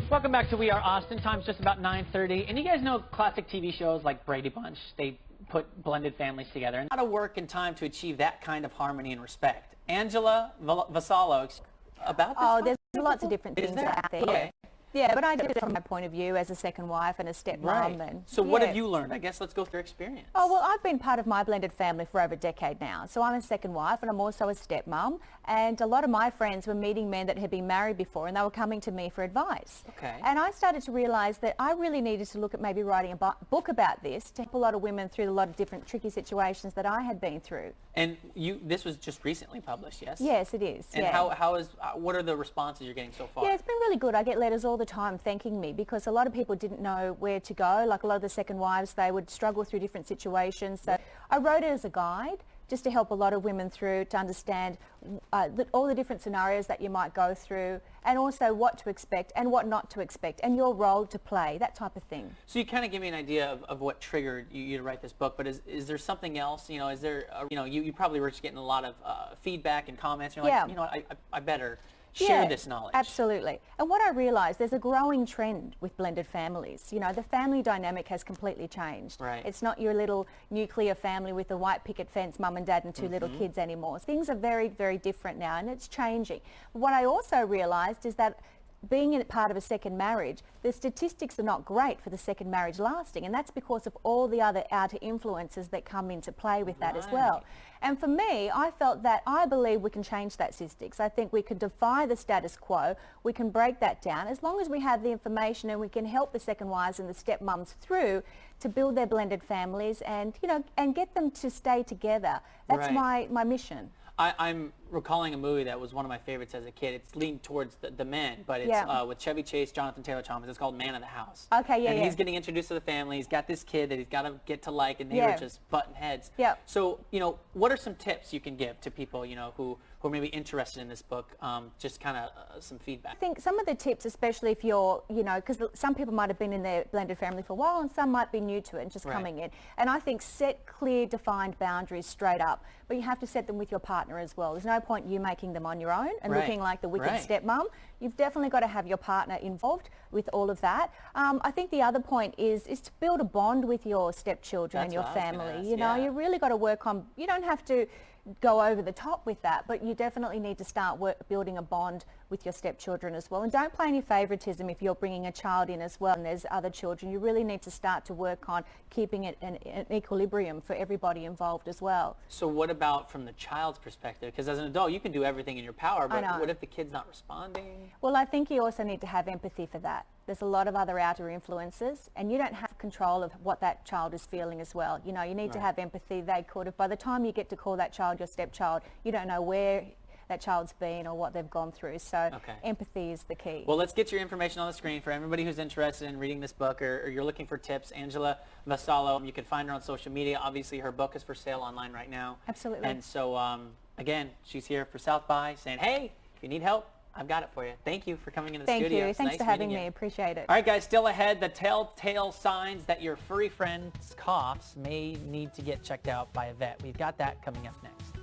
Welcome back to We Are Austin. Time's just about 9:30. And you guys know classic TV shows like Brady Bunch. They put blended families together. And a lot of work and time to achieve that kind of harmony and respect. Angela Vassallo, about this? Oh, there's lots of different things out there. Okay. Yeah, but I did it from my point of view as a second wife and a stepmom. Right. And, So what have you learned? I guess let's go through your experience. Oh, well, I've been part of my blended family for over a decade now. So I'm a second wife and I'm also a stepmom. And a lot of my friends were meeting men that had been married before and they were coming to me for advice. Okay. And I started to realize that I really needed to look at maybe writing a book about this to help a lot of women through a lot of different tricky situations that I had been through. And this was just recently published, yes? Yes, it is. And yeah. what are the responses you're getting so far? Yeah, it's been really good. I get letters all the time thanking me because a lot of people didn't know where to go. Like a lot of the second wives, they would struggle through different situations. So I wrote it as a guide just to help a lot of women through to understand all the different scenarios that you might go through and also what to expect and what not to expect and your role to play, that type of thing. So you kind of give me an idea of what triggered you to write this book, but is there something else? You know, is there, you probably were just getting a lot of feedback and comments. And you're like, you know what, I better share this knowledge. Absolutely. And what I realised, there's a growing trend with blended families. You know, the family dynamic has completely changed. Right. It's not your little nuclear family with the white picket fence, mum and dad and two little kids anymore. Things are very, very different now and it's changing. But what I also realised is that being in part of a second marriage, the statistics are not great for the second marriage lasting, and that's because of all the other outer influences that come into play with that as well. And for me, I felt that I believe we can change that statistics. I think we could defy the status quo. We can break that down as long as we have the information and we can help the second wives and the stepmoms through to build their blended families and, and get them to stay together. That's my mission. I'm recalling a movie that was one of my favorites as a kid. It's leaned towards the men, but it's with Chevy Chase, Jonathan Taylor Thomas. It's called Man of the House. Okay, yeah, and he's getting introduced to the family. He's got this kid that he's got to get to like, and they were just butting heads. Yeah. So, what are some tips you can give to people, who are maybe interested in this book? Just kind of some feedback. I think some of the tips, especially if you're, because some people might have been in their blended family for a while and some might be new to it and just coming in. And I think set clear, defined boundaries straight up, but you have to set them with your partner as well. There's no point you making them on your own and looking like the wicked stepmom. You've definitely got to have your partner involved with all of that. I think the other point is to build a bond with your stepchildren and your family. You really got to work on, you don't have to go over the top with that, but you definitely need to start building a bond with your stepchildren as well. And don't play any favoritism if you're bringing a child in as well and there's other children. You really need to start to work on keeping it an equilibrium for everybody involved as well. So what about from the child's perspective? Because as an adult, you can do everything in your power, but what if the kid's not responding? Well, I think you also need to have empathy for that. There's a lot of other outer influences and you don't have control of what that child is feeling as well. You need to have empathy. They could have, by the time you get to call that child your stepchild, you don't know where that child's been or what they've gone through. So empathy is the key. Well, let's get your information on the screen for everybody who's interested in reading this book or you're looking for tips. Angela Vassallo, you can find her on social media. Obviously, her book is for sale online right now. Absolutely. And so, again, she's here for South by saying, hey, if you need help, I've got it for you. Thank you for coming in the studio. Thank you. Thanks for having me. Appreciate it. All right, guys, still ahead, the telltale signs that your furry friend's coughs may need to get checked out by a vet. We've got that coming up next.